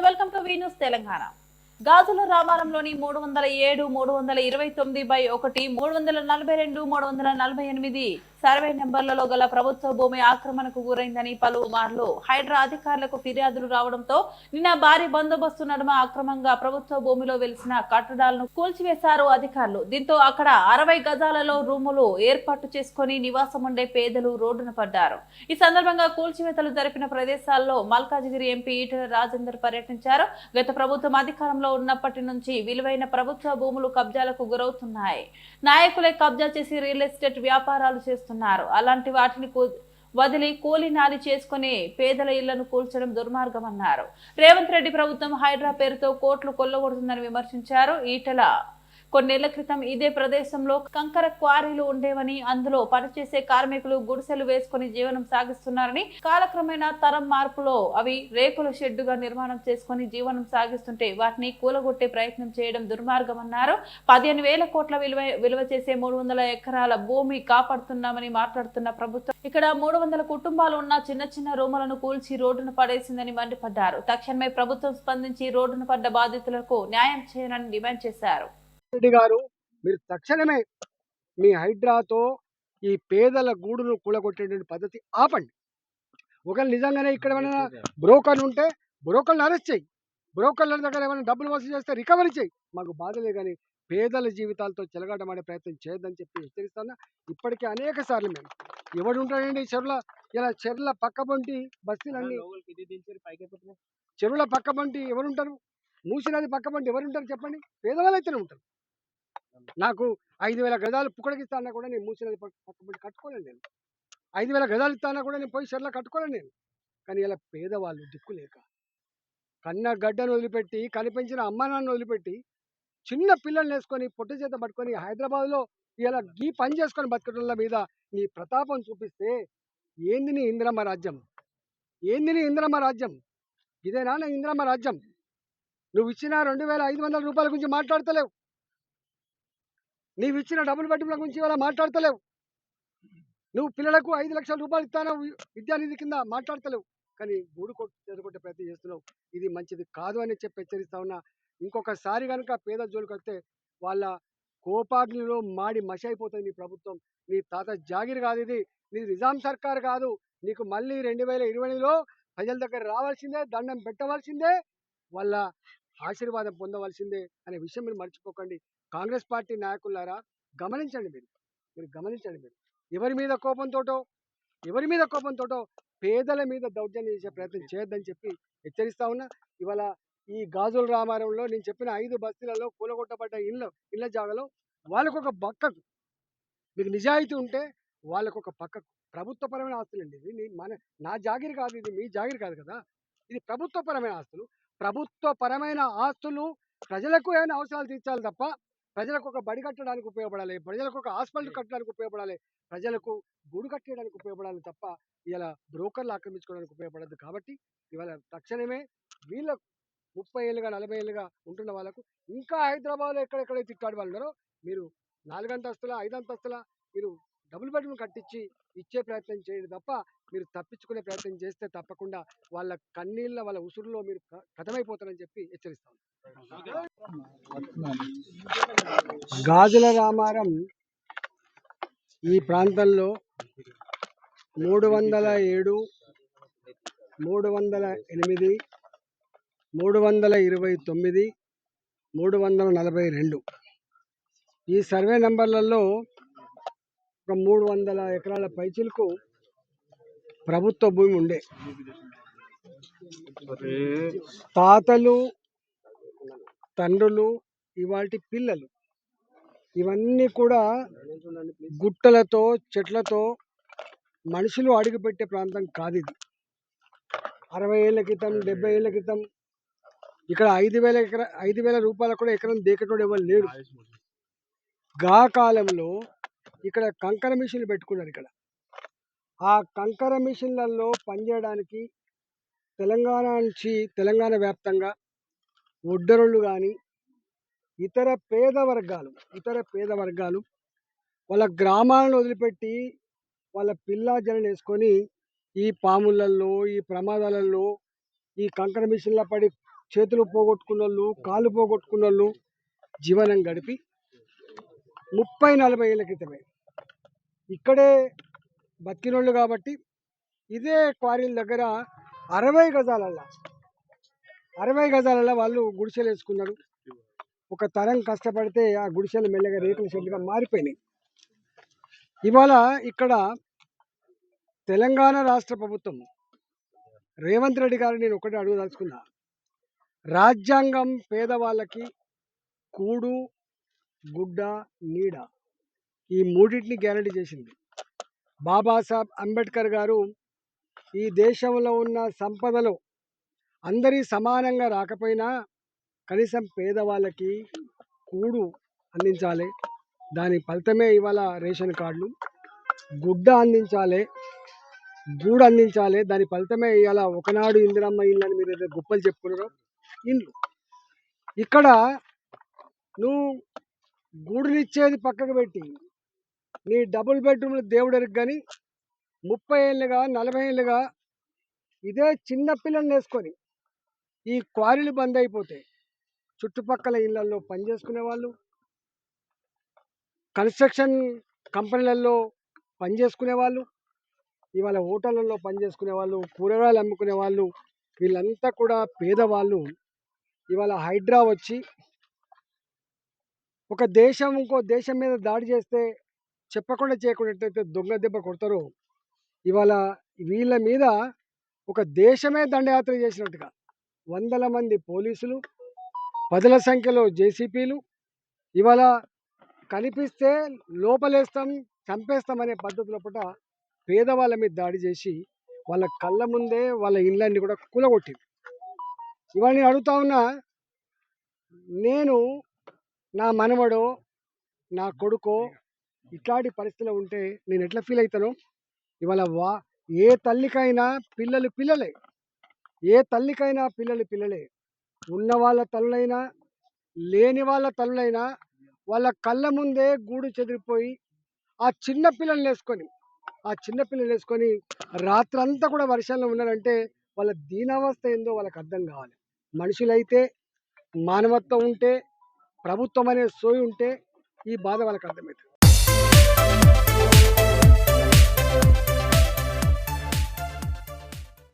Welcome to V news Telangana. గాజుల రామారంలోని 307, 329/1, 342, 348 survey నెంబర్లలో గల ప్రభుత్వ భూమి ఆక్రమణకు గురైందని పలుమార్లు హైడ్రా అధికారులకు ఫిర్యాదులు రావడంతో నిన్న భారీ బందోబస్తు నడుమ అక్రమంగా ప్రభుత్వ భూమిలో వెలిసిన కట్టడాలను కూల్చివేశారు అధికారులు. దీంతో అక్కడ 60 గజాలలో రూములు ఏర్పాటు చేసుకుని నివాసం ఉండే పేదలు రోడ్డున పడ్డారు. ఈ సందర్భంగా కూల్చివేతలు జరిపిన ప్రదేశాల్లో మల్కాజిగిరి ఎంపీ ఈటెల రాజేందర్ పర్యటించారు. గత ప్రభుత్వం అధికారంలో ఉన్నప్పటి నుంచి విలువైన ప్రభుత్వ భూములు కబ్జాలకు గురవుతున్నాయి. నాయకులే కబ్జా చేసి రియల్ ఎస్టేట్ వ్యాపారాలు చేస్తున్నారు. అలాంటి వాటిని వదిలి కూలీనాలి చేసుకుని పేదల ఇళ్లను కూల్చడం దుర్మార్గమన్నారు. రేవంత్ రెడ్డి ప్రభుత్వం హైడ్రా పేరుతో కోట్లు కొల్లగొడుతుందని విమర్శించారు. ఈటెల కొన్నేళ్ల క్రితం ఇదే ప్రదేశంలో కంకర క్వారీలు ఉండేవని, అందులో పనిచేసే కార్మికులు గుడిసెలు వేసుకుని జీవనం సాగిస్తున్నారని, కాలక్రమేణా తరం మార్పులో అవి రేకుల షెడ్డుగా నిర్మాణం చేసుకుని జీవనం సాగిస్తుంటే వాటిని కూలగొట్టే ప్రయత్నం చేయడం దుర్మార్గమన్నారు. 15,000 కోట్ల విలువ చేసే 300 ఎకరాల భూమి కాపాడుతున్నామని మాట్లాడుతున్న ప్రభుత్వం ఇక్కడ 300 కుటుంబాలు ఉన్న చిన్న చిన్న రూములను కూల్చి రోడ్డున పడేసిందని మండిపడ్డారు. తక్షణమే ప్రభుత్వం స్పందించి రోడ్డున పడ్డ బాధితులకు న్యాయం చేయాలని డిమాండ్ చేశారు. రెడ్డి గారు, మీరు తక్షణమే మీ హైడ్రాతో ఈ పేదల గూడును కూలగొట్టేటువంటి పద్ధతి ఆపండి. ఒకవేళ నిజంగానే ఇక్కడ ఏమైనా బ్రోకర్లు ఉంటే బ్రోకర్లను అరెస్ట్ చేయి. బ్రోకర్ల దగ్గర ఏమైనా డబ్బులు వసూలు చేస్తే రికవరీ చేయి. మాకు బాధలే కానీ పేదల జీవితాలతో చెలగాటమాడే ప్రయత్నం చేయొద్దని చెప్పి హెచ్చరిస్తాను. ఇప్పటికే అనేక సార్లు మేము ఎవడు ఉంటాడండి చెరువుల పక్కబంటి బస్తీలన్నీ చెరువుల పక్కబంటి ఎవరుంటారు? మూసినది పక్కబంటి ఎవరుంటారు చెప్పండి? పేదవాళ్ళు అయితేనే ఉంటారు. నాకు 5,000 గజాలు పుక్కడికి ఇస్తానా కూడా నేను మూసినది పక్కబంటి కట్టుకోలేను. నేను 5,000 గజాలు ఇస్తానా కూడా నేను పోయి చెర్ల కట్టుకోలేను నేను. కానీ ఇలా పేదవాళ్ళు దిక్కులేక కన్న గడ్డను వదిలిపెట్టి కనిపించిన అమ్మ నాన్న వదిలిపెట్టి చిన్న పిల్లల్ని వేసుకొని పొట్టు చేత పట్టుకొని హైదరాబాద్లో ఇలా ఈ పని చేసుకొని బతకటంల మీద నీ ప్రతాపం చూపిస్తే ఏంది నీ ఇందిరమ్మ రాజ్యం? ఏంది నీ ఇందిరమ్మ రాజ్యం? ఇదేనా నా ఇందిరమ్మ రాజ్యం? నువ్వు ఇచ్చిన 2,500 రూపాయల గురించి మాట్లాడతలేవు. నీవు ఇచ్చిన డబుల్ బెడ్రూమ్ల గురించి ఇవాళ మాట్లాడతలేవు. నువ్వు పిల్లలకు 5 లక్షల రూపాయలు ఇస్తాను విద్యానిధి కింద మాట్లాడతలేవు. కానీ గూడు చెదగొట్టే ప్రయత్నం చేస్తున్నావు. ఇది మంచిది కాదు అని చెప్పి హెచ్చరిస్తా ఉన్నా. ఇంకొకసారి కనుక పేద జోలికి వస్తే వాళ్ళ కోపాగ్నిలో మాడి మషి అయిపోతుంది నీ ప్రభుత్వం. నీ తాత జాగిర్ కాదు ఇది, నీ నిజాం సర్కార్ కాదు. నీకు మళ్ళీ 2020లో ప్రజల దగ్గర రావాల్సిందే, దండం పెట్టవలసిందే, వాళ్ళ ఆశీర్వాదం పొందవలసిందే అనే విషయం మీరు మర్చిపోకండి. కాంగ్రెస్ పార్టీ నాయకులారా గమనించండి. మీరు గమనించండి. ఎవరి మీద కోపంతోటో పేదల మీద దౌర్జన్యం చేసే ప్రయత్నం చేయొద్దని చెప్పి హెచ్చరిస్తా ఉన్నా. ఇవాళ ఈ గాజుల రామారంలో నేను చెప్పిన 5 బస్తీలలో కూలగొట్టబడ్డ ఇళ్ళ జాగాలో వాళ్ళకు ఒక పక్కకు, మీకు నిజాయితీ ఉంటే వాళ్ళకు ఒక పక్కకు ప్రభుత్వపరమైన ఆస్తులండి. ఇది నా జాగిరి కాదు, ఇది మీ జాగిరి కాదు కదా. ఇది ప్రభుత్వపరమైన ఆస్తులు. ప్రభుత్వపరమైన ఆస్తులు ప్రజలకు ఏమైనా అవసరాలు తీర్చాలి తప్ప ప్రజలకు ఒక బడి కట్టడానికి ఉపయోగపడాలి, ప్రజలకు ఒక హాస్పిటల్ కట్టడానికి ఉపయోగపడాలి, ప్రజలకు గూడు కట్టడానికి ఉపయోగపడాలి తప్ప ఇలా బ్రోకర్లు ఆక్రమించుకోవడానికి ఉపయోగపడదు. కాబట్టి ఇవాళ తక్షణమే వీళ్ళకు 30 ఏళ్ళుగా 40 ఏళ్ళుగా ఉంటున్న వాళ్ళకు ఇంకా హైదరాబాద్లో ఎక్కడెక్కడైతే తిట్టాడు వాళ్ళు ఉన్నారో మీరు 4 అంతస్తుల 5 అంతస్తుల మీరు డబుల్ బెడ్రూమ్ కట్టించి ఇచ్చే ప్రయత్నం చేయండి తప్ప మీరు తప్పించుకునే ప్రయత్నం చేస్తే తప్పకుండా వాళ్ళ కన్నీళ్ళ వాళ్ళ ఉసురులో మీరు కథమైపోతారని చెప్పి హెచ్చరిస్తాను. గాజుల రామారం ఈ ప్రాంతంలో 307, 308, 329, 342 ఈ సర్వే నెంబర్లలో ఒక 300 ఎకరాల పైచిలకు ప్రభుత్వ భూమి ఉండే. తాతలు, తండ్రులు, ఇవాటి పిల్లలు ఇవన్నీ కూడా గుట్టలతో చెట్లతో మనుషులు అడుగుపెట్టే ప్రాంతం కాదు ఇది. 60 ఏళ్ళ క్రితం 70 ఏళ్ళ క్రితం ఇక్కడ 5,000 రూపాయలు కూడా ఎకరం దేకటోడు ఎవరు లేడు. గా కాలంలో ఇక్కడ కంకర మిషన్లు పెట్టుకున్నారు. ఇక్కడ ఆ కంకర మిషన్లలో పనిచేయడానికి తెలంగాణ వ్యాప్తంగా ఒడ్డరుళ్ళు కానీ ఇతర పేద వర్గాలు వాళ్ళ గ్రామాలను వదిలిపెట్టి వాళ్ళ పిల్లా జనం వేసుకొని ఈ పాములలో ఈ ప్రమాదాలలో ఈ కంకర మిషన్ల పడి చేతులు పోగొట్టుకున్నోళ్ళు, కాళ్ళు పోగొట్టుకున్నోళ్ళు జీవనం గడిపి 30-40 ఏళ్ళ క్రితమే ఇక్కడే బతికినోళ్ళు కాబట్టి ఇదే క్వారీల దగ్గర 60 గజాలల్లో వాళ్ళు గుడిసెలు వేసుకున్నారు. ఒక తరం కష్టపడితే ఆ గుడిసెలు మెల్లగా రేకుల షెడ్లుగా మారిపోయినాయి. ఇవాళ ఇక్కడ తెలంగాణ రాష్ట్ర ప్రభుత్వం రేవంత్ రెడ్డి గారు నేను ఒకటే అడుగుదలుచుకున్నా. రాజ్యాంగం పేదవాళ్ళకి కూడు, గుడ్డ, నీడ ఈ మూడింటిని గ్యారంటీ చేసింది. బాబాసాహెబ్ అంబేద్కర్ గారు ఈ దేశంలో ఉన్న సంపదలో అందరి సమానంగా రాకపోయినా కనీసం పేదవాళ్ళకి కూడు అందించాలి. దాని ఫలితమే ఇవాళ రేషన్ కార్డులు, గుడ్డ అందించాలి, గూడు అందించాలి. దాని ఫలితమే ఇవాళ ఒకనాడు ఇందిరమ్మ ఇల్లు అని మీరు ఏదో గొప్పలు చెప్పుకున్నారో ఇండ్లు. ఇక్కడ నువ్వు గూడునిచ్చేది పక్కకు పెట్టి నీ డబుల్ బెడ్రూమ్లు దేవుడరికి కానీ 30 ఏళ్ళుగా 40 ఏళ్ళుగా ఇదే చిన్న పిల్లల్ని వేసుకొని ఈ క్వారీలు బంద్ అయిపోతే చుట్టుపక్కల ఇళ్లలో పనిచేసుకునే వాళ్ళు, కన్స్ట్రక్షన్ కంపెనీలలో పనిచేసుకునే వాళ్ళు, ఇవాళ హోటళ్ళల్లో పనిచేసుకునే వాళ్ళు, కూరగాయలు అమ్ముకునే వాళ్ళు, వీళ్ళంతా కూడా పేదవాళ్ళు. ఇవాళ హైడ్రా వచ్చి ఒక దేశం ఇంకో దేశం మీద దాడి చేస్తే చెప్పకుండా చేయకుండా దొంగ దెబ్బ కొడతారో ఇవాళ వీళ్ళ మీద ఒక దేశమే దండయాత్ర చేసినట్టుగా 100 మంది పోలీసులు, 10ల సంఖ్యలో జేసీపీలు ఇవాళ కనిపిస్తే లోపలేస్తాం, చంపేస్తామనే పద్ధతిలో పూట పేదవాళ్ళ మీద దాడి చేసి వాళ్ళ కళ్ళ ముందే వాళ్ళ ఇళ్ళన్ని కూడా కూలగొట్టింది. ఇవాళ నేను అడుగుతా ఉన్నా, నేను నా మనవడో నా కొడుకో ఇట్లాంటి పరిస్థితిలో ఉంటే నేను ఎట్లా ఫీల్ అవుతానో ఇవాళ ఏ తల్లికైనా పిల్లలు పిల్లలే, ఏ తల్లికైనా పిల్లలు పిల్లలే. ఉన్న వాళ్ళ తల్లులైనా లేని వాళ్ళ తల్లులైనా వాళ్ళ కళ్ళ ముందే గూడు చెదిరిపోయి ఆ చిన్న పిల్లల్ని వేసుకొని రాత్రంతా కూడా వర్షంలో ఉన్నారంటే వాళ్ళ దీనావస్థ ఏందో వాళ్ళకి అర్థం కావాలి. మనుషులైతే మానవత్వం ఉంటే, ప్రభుత్వం అనే సోయి ఉంటే ఈ బాధ వాళ్ళకి అర్థమవుతుంది.